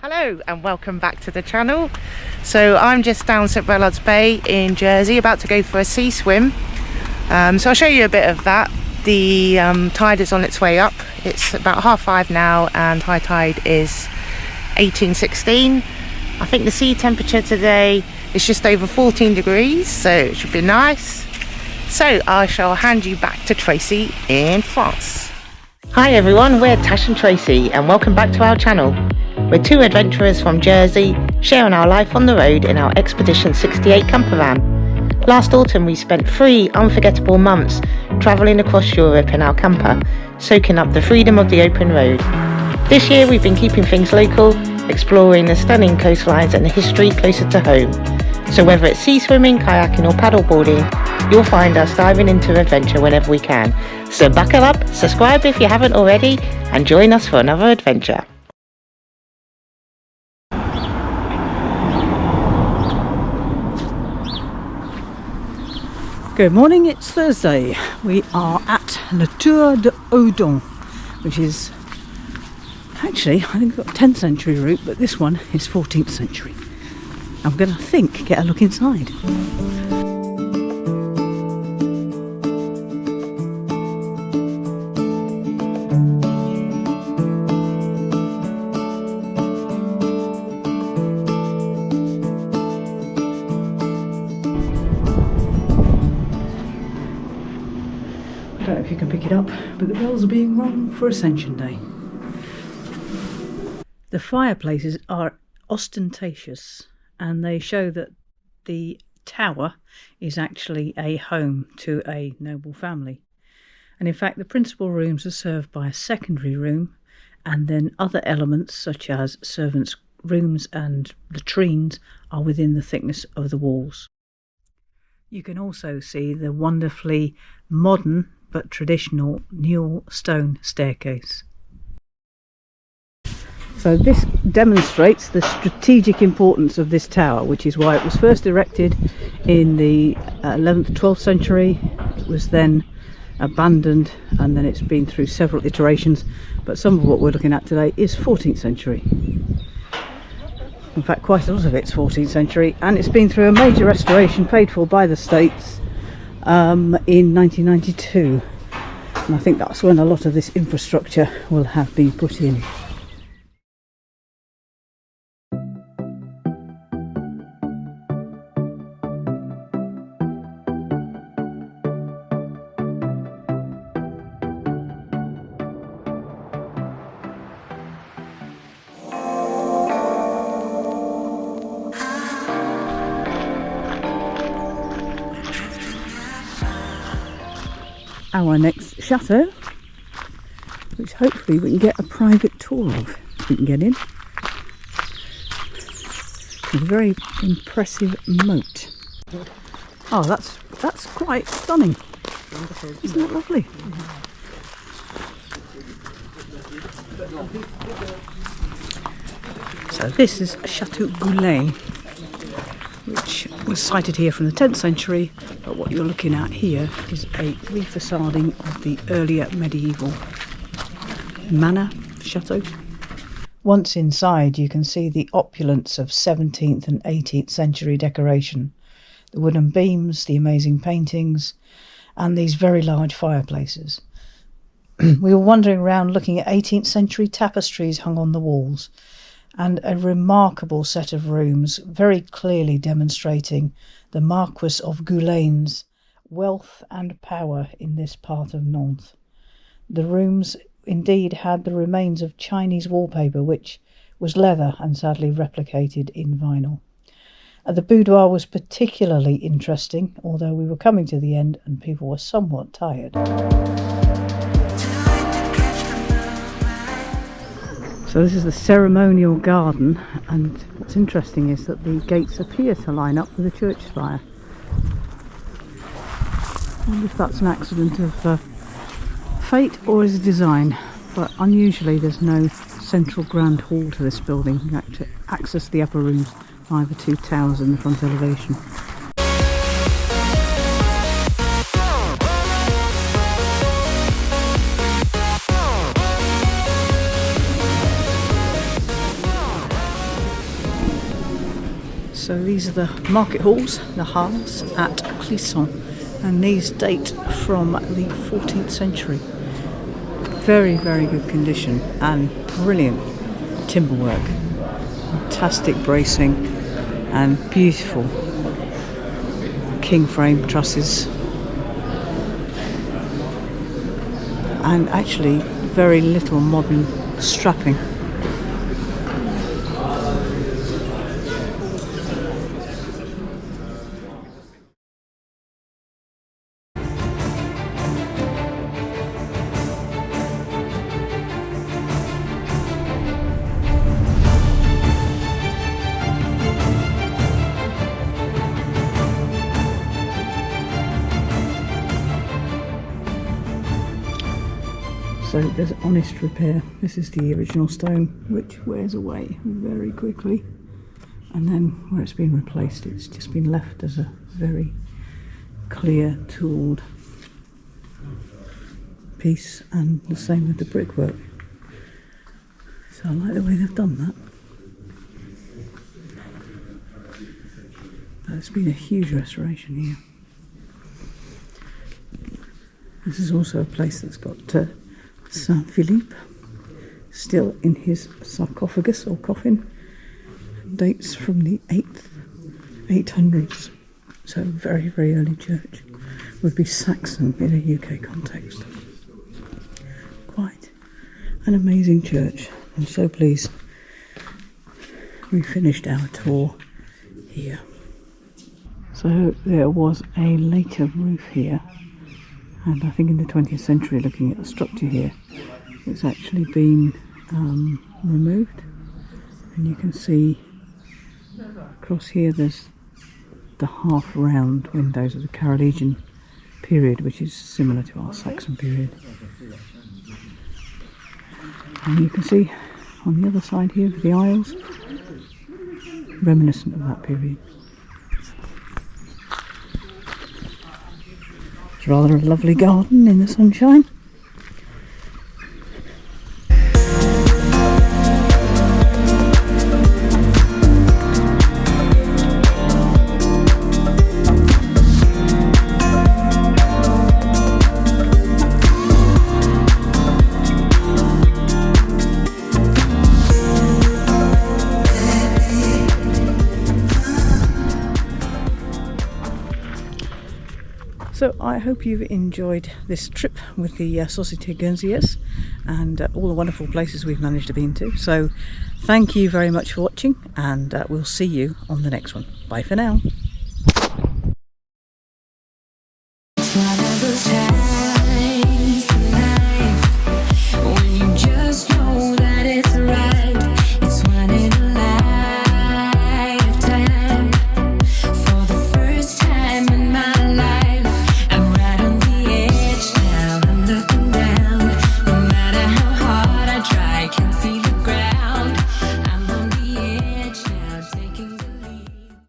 Hello and welcome back to the channel. So I'm just down St Brelade's Bay in Jersey, about to go for a sea swim. So I'll show you a bit of that. The tide is on its way up. It's about 5:30 now and high tide is 18-16. I think the sea temperature today is just over 14 degrees, so it should be nice. So I shall hand you back to Tracy in France. Hi everyone, we're Tash and Tracey and welcome back to our channel. We're two adventurers from Jersey, sharing our life on the road in our Expedition 68 camper van. Last autumn we spent 3 unforgettable months travelling across Europe in our camper, soaking up the freedom of the open road. This year we've been keeping things local, exploring the stunning coastlines and the history closer to home. So whether it's sea swimming, kayaking or paddleboarding, you'll find us diving into adventure whenever we can. So buckle up, subscribe if you haven't already, and join us for another adventure. Good morning, it's Thursday. We are at Lur de Odon, which is actually, I think we've got a 10th century route, but this one is 14th century. I'm going to get a look inside. I don't know if you can pick it up, but the bells are being rung for Ascension Day. The fireplaces are ostentatious and they show that the tower is actually a home to a noble family. And in fact, the principal rooms are served by a secondary room, and then other elements such as servants' rooms and latrines are within the thickness of the walls. You can also see the wonderfully modern but traditional Newell stone staircase. So this demonstrates the strategic importance of this tower, which is why it was first erected in the 11th, 12th century. It was then abandoned and then it's been through several iterations, but some of what we're looking at today is 14th century. In fact, quite a lot of it's 14th century, and it's been through a major restoration paid for by the States in 1992, and I think that's when a lot of this infrastructure will have been put in. Our next chateau, which hopefully we can get a private tour of if we can get in. A very impressive moat. Oh, that's quite stunning. Isn't that lovely? So this is Chatou Goule, which was sited here from the 10th century, but what you're looking at here is a refacading of the earlier medieval manor chateau. Once inside you can see the opulence of 17th and 18th century decoration, the wooden beams, the amazing paintings and these very large fireplaces. We were wandering around looking at 18th century tapestries hung on the walls, and a remarkable set of rooms very clearly demonstrating the Marquis of Goule's wealth and power in this part of Nantes. The rooms indeed had the remains of Chinese wallpaper, which was leather and sadly replicated in vinyl. The boudoir was particularly interesting, although we were coming to the end and people were somewhat tired. So this is the ceremonial garden, and what's interesting is that the gates appear to line up with the church spire. I wonder if that's an accident of fate or is design, but unusually there's no central grand hall to this building. You have to access the upper rooms via the 2 towers in the front elevation. So these are the market halls, the halles at Clisson, and these date from the 14th century. Very, very good condition and brilliant timber work. Fantastic bracing and beautiful king frame trusses. And actually very little modern strapping. So there's honest repair. This is the original stone, which wears away very quickly, and then where it's been replaced, it's just been left as a very clear tooled piece, and the same with the brickwork. So I like the way they've done that. There's been a huge restoration here. This is also a place that's got Saint Philippe still in his sarcophagus or coffin. Dates from the 800s, so very, very early church. Would be Saxon in a UK context. Quite an amazing church. I'm so pleased we finished our tour here. So there was a later roof here, and I think in the 20th century, looking at the structure here, it's actually been removed, and you can see across here there's the half round windows of the Carolingian period, which is similar to our Saxon period. And you can see on the other side here the aisles, reminiscent of that period. It's rather a lovely garden in the sunshine. So I hope you've enjoyed this trip with the Société Guernsey's and all the wonderful places we've managed to be into. So thank you very much for watching, and we'll see you on the next one. Bye for now.